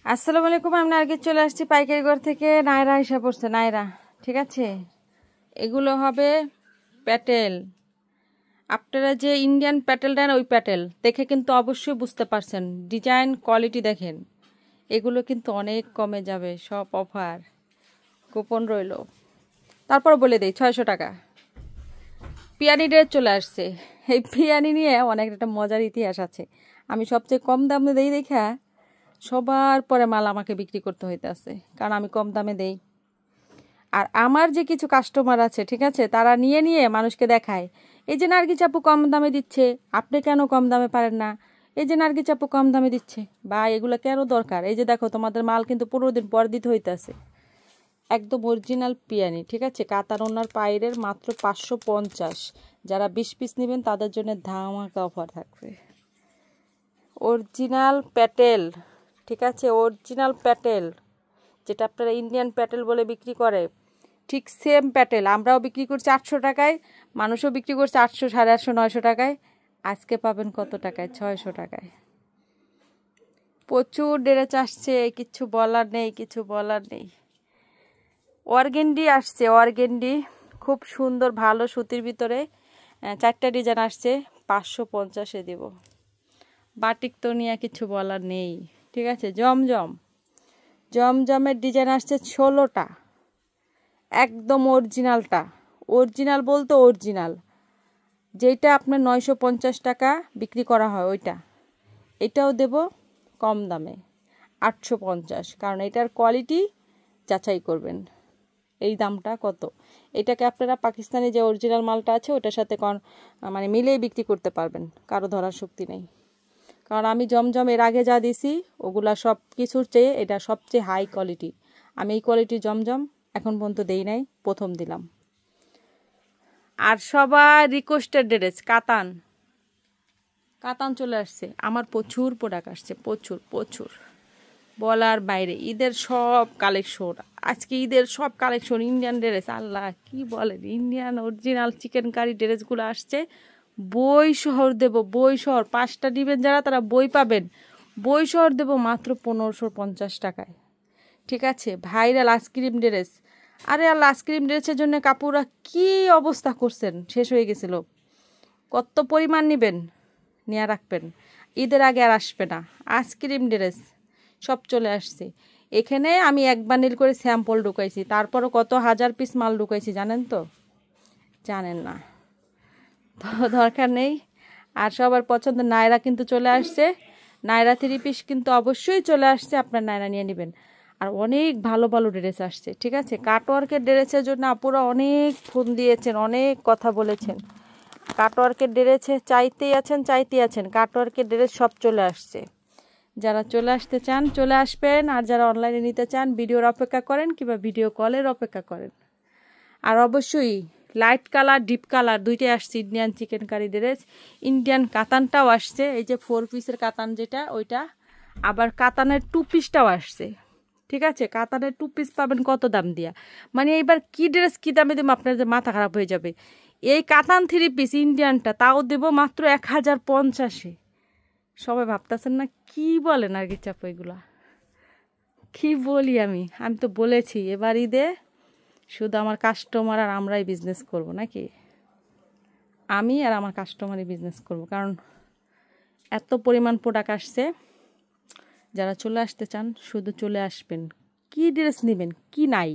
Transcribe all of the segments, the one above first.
আসসালামু আলাইকুম। আমি নার্গিস চলে আসছি পাইকারি ঘর থেকে। নায়রা এসে পড়ছে, নায়রা। ঠিক আছে, এগুলো হবে প্যাটেল। আপনারা যে ইন্ডিয়ান প্যাটেল দেন ওই প্যাটেল দেখে কিন্তু অবশ্যই বুঝতে পারছেন। ডিজাইন কোয়ালিটি দেখেন, এগুলো কিন্তু অনেক কমে যাবে। সব অফার, কুপন রইল। তারপর বলে দেই 600 টাকা। পিয়ানি ড্রেস চলে আসছে। এই পিয়ানি নিয়ে অনেক একটা মজার ইতিহাস আছে। আমি সবচেয়ে কম দামে দেই দেখা সবার পরে মাল আমাকে বিক্রি করতে হইতেছে, কারণ আমি কম দামে দেই। আর আমার যে কিছু কাস্টমার আছে, ঠিক আছে, তারা নিয়ে নিয়ে মানুষকে দেখায়, এই যে নার্গিস আপু কম দামে দিচ্ছে, আপনি কেন কম দামে পারেন না? এই যে নার্গিস আপু কম দামে দিচ্ছে, বা এগুলো কেন দরকার? এই যে দেখো, তোমাদের মাল কিন্তু 15 দিন পর দিতে হইতেছে। একদম অরিজিনাল পিয়ানি, ঠিক আছে, কাতার ওনার পাইরের মাত্র 550। যারা 20 পিস নেবেন তাদের জন্য ধামাকা অফার থাকবে। অরিজিনাল প্যাটেল, ঠিক আছে, অরিজিনাল প্যাটেল, যেটা আপনারা ইন্ডিয়ান প্যাটেল বলে বিক্রি করে, ঠিক সেম প্যাটেল আমরাও বিক্রি করছি 800 টাকায়, মানুষও বিক্রি করছে 800, 850, 900 টাকায়। আজকে পাবেন কত টাকায়? 600 টাকায়। প্রচুর ড্রেস আসছে, কিছু বলার নেই, কিছু বলার নেই। অর্গেন্ডি আসছে, অর্গেন্ডি খুব সুন্দর ভালো সুতির ভিতরে 4টা ডিজাইন আসছে, 550-এ দেব। বাটিক তো নিয়ে কিছু বলার নেই, ঠিক আছে। জমজম, জমজমের ডিজাইন আসছে 16টা, একদম অরিজিনালটা। অরিজিনাল বলতে অরিজিনাল, যেটা আপনার 950 টাকা বিক্রি করা হয় ওইটা, এটাও দেব কম দামে 850, কারণ এটার কোয়ালিটি যাচাই করবেন। এই দামটা কত, এটাকে আপনারা পাকিস্তানি যে অরিজিনাল মালটা আছে ওটার সাথে মানে মিলিয়ে বিক্রি করতে পারবেন, কারো ধরার শক্তি নেই। কারণ আমি জমজম এর আগে যা দিছি ওগুলা সব কিছুর চেয়ে এটা সবচেয়ে হাই কোয়ালিটি। আমি এই কোয়ালিটির জমজম এখন পর্যন্ত দেই নাই, প্রথম দিলাম। আর সবার রিকোয়েস্টেড ড্রেস কাতান, কাতান চলে আসছে। আমার প্রচুর প্রোডাক্ট আসছে, প্রচুর প্রচুর, বলার বাইরে। ঈদের সব কালেকশন আজকে, ঈদের সব কালেকশন ইন্ডিয়ান ড্রেস। আল্লাহ কি বলেন, ইন্ডিয়ান অরিজিনাল চিকেন কারি ড্রেসগুলো আসছে। বই শহর দেব, বই শহর। 5টা দিবেন যারা, তারা বই পাবেন। বই শহর দেব মাত্র 1550 টাকায়, ঠিক আছে। ভাইরাল আইসক্রিম ড্রেস, আরে আল্লাহ, আইসক্রিম ড্রেসের জন্য কাপুরা কি অবস্থা করছেন, শেষ হয়ে গেছিল। কত পরিমাণ নেবেন, নিয়ে রাখবেন, ঈদের আগে আর আসবে না। আইসক্রিম ড্রেস সব চলে আসছে। এখানে আমি 1 বান্ডিল করে স্যাম্পল ঢুকাইছি, তারপরও কত হাজার পিস মাল ঢুকাইছি জানেন তো? জানেন না তো, দরকার নেই। আর সবার পছন্দ নায়রা কিন্তু চলে আসছে, নায়রা 3 পিস কিন্তু অবশ্যই চলে আসছে, আপনার নায়রা নিয়ে নেবেন। আর অনেক ভালো ভালো ড্রেস আসছে, ঠিক আছে। কাটওয়ার্কের ড্রেসের জন্য আপুরা অনেক ফোন দিয়েছেন, অনেক কথা বলেছেন। কাটওয়ার্কের ড্রেসে চাইতেই আছেন। কাটওয়ার্কের ড্রেস সব চলে আসছে। যারা চলে আসতে চান চলে আসবেন, আর যারা অনলাইনে নিতে চান ভিডিওর অপেক্ষা করেন কিংবা ভিডিও কলের অপেক্ষা করেন। আর অবশ্যই লাইট কালার ডিপ কালার দুইটাই আসছে Indian chicken curry dress. Indian কাতানটাও আসছে, এই যে 4 পিসের কাতান যেটা ওইটা। আবার কাতানের 2 পিসটাও আসছে, ঠিক আছে। কাতানের 2 পিস পাবেন কত দাম দিয়া, মানে এইবার কি ড্রেস কি দামে দেবো আপনাদের মাথা খারাপ হয়ে যাবে। এই কাতান 3 পিস ইন্ডিয়ানটা তাও দেবো মাত্র 1050-এ। সবাই ভাবতেছেন না কি বলেন আর কি চাপ, এগুলা কি বলি আমি তো বলেছি এবার ঈদে শুধু আমার কাস্টমার আর আমরাই বিজনেস করব, নাকি? আমি আর আমার কাস্টমারই বিজনেস করব, কারণ এত পরিমাণ প্রোডাক্ট আসছে। যারা চলে আসতে চান শুধু চলে আসবেন। কি ড্রেস নেবেন কি নাই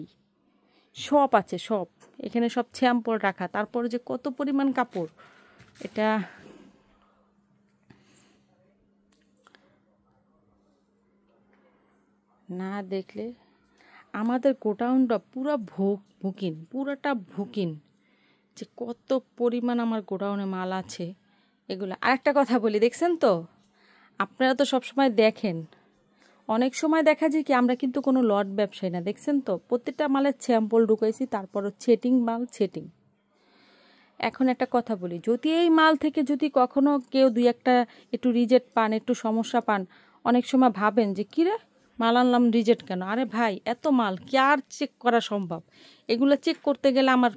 সব আছে, সব এখানে, সব স্যাম্পল রাখা। তারপর যে কত পরিমাণ কাপড়, এটা না দেখলে আমাদের গোডাউনটা পুরো পুরোটা বুকিং, যে কত পরিমাণ আমার গোডাউনে মাল আছে এগুলো। আরেকটা কথা বলি, দেখছেন তো, আপনারা তো সবসময় দেখেন, অনেক সময় দেখা যায় কি আমরা কিন্তু কোনো লট ব্যবসায়ী না, দেখছেন তো, প্রত্যেকটা মালের স্যাম্পল ঢুকাইছি, তারপরও সেটিং মাল সেটিং। এখন একটা কথা বলি, যদি এই মাল থেকে যদি কখনো কেউ 2-1টা একটু রিজেক্ট পান, একটু সমস্যা পান, অনেক সময় ভাবেন যে কিরে মাল আনলাম রিজেক্ট কেন? আরে ভাই, এত মাল কি আর চেক করা সম্ভব? এগুলো চেক করতে গেলে আমার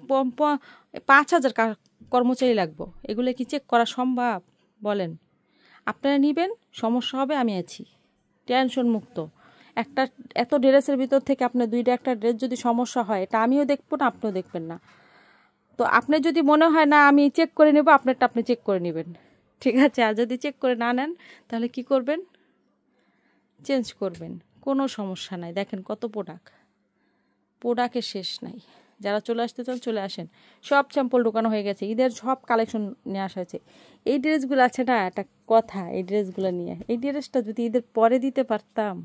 5000 কর্মচারী লাগবো, এগুলো কি চেক করা সম্ভব বলেন? আপনারা নেবেন, সমস্যা হবে, আমি আছি, টেনশন মুক্ত। একটা এত ড্রেসের ভিতর থেকে আপনার দুইটা একটা ড্রেস যদি সমস্যা হয়, এটা আমিও দেখবো না, আপনিও দেখবেন না। তো আপনার যদি মনে হয় না আমি চেক করে নেব, আপনারটা আপনি চেক করে নেবেন, ঠিক আছে? আর যদি চেক করে না নেন তাহলে কি করবেন? চেঞ্জ করবেন, কোনো সমস্যা নাই। দেখেন কত প্রোডাক্টের শেষ নাই। যারা চলে আসতে চান চলে আসেন, সব স্যাম্পল ঢোকানো হয়ে গেছে, ঈদের সব কালেকশন নিয়ে আসা হয়েছে। এই ড্রেসগুলো আছে না, একটা কথা এই ড্রেসগুলো নিয়ে, এই ড্রেসটা যদি ঈদের পরে দিতে পারতাম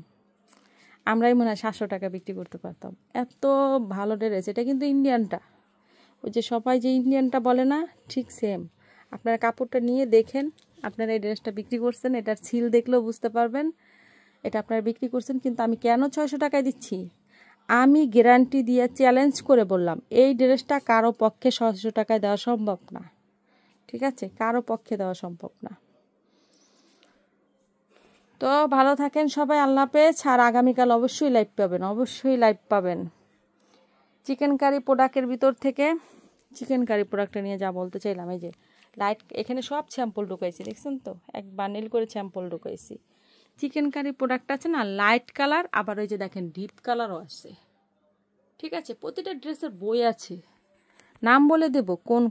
আমরাই মনে হয় 700 টাকা বিক্রি করতে পারতাম, এত ভালো ড্রেস। এটা কিন্তু ইন্ডিয়ানটা, ওই যে সবাই যে ইন্ডিয়ানটা বলে না, ঠিক সেম। আপনারা কাপড়টা নিয়ে দেখেন, আপনারা এই ড্রেসটা বিক্রি করছেন, এটার ছিল দেখলেও বুঝতে পারবেন এটা আপনারা বিক্রি করছেন। কিন্তু আমি কেন 600 টাকায় দিচ্ছি? আমি গ্যারান্টি দিয়ে চ্যালেঞ্জ করে বললাম এই ড্রেসটা কারো পক্ষে 600 টাকায় দেওয়া সম্ভব না, ঠিক আছে? কারো পক্ষে দেওয়া সম্ভব না। তো ভালো থাকেন সবাই, আল্লাহ হাফেজ। আর আগামীকাল অবশ্যই লাইভ পাবেন, অবশ্যই লাইভ পাবেন। চিকেন কারি প্রোডাক্টের ভিতর থেকে চিকেন কারি প্রোডাক্টটা নিয়ে যা বলতে চাইলাম, এই যে লাইট এখানে সব স্যাম্পল ঢুকাইছি, দেখছেন তো? এক বান্ডিল করে স্যাম্পল ঢুকাইছি। চিকেন কারি প্রোডাক্ট আছে না লাইট কালার, আবার ওই যে দেখেন ডিপ কালারও আছে, ঠিক আছে? প্রতিটা ড্রেসের বই আছে, নাম বলে দেব কোন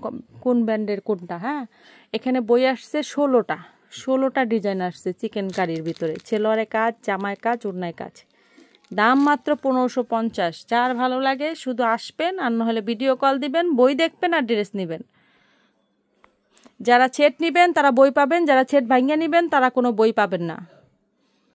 কোন ব্র্যান্ডের কোনটা। হ্যাঁ, এখানে বই আসছে 16টা ডিজাইন আসছে চিকেন কারির ভিতরে, ছেলোয়ারে কাজ, জামায় কাজ, ওড়নায় কাজ। দাম মাত্র 1550। যার ভালো লাগে শুধু আসবেন, আর নাহলে ভিডিও কল দিবেন, বই দেখবেন আর ড্রেস নেবেন। যারা সেট নেবেন তারা বই পাবেন, যারা সেট ভাঙিয়ে নেবেন তারা কোনো বই পাবেন না।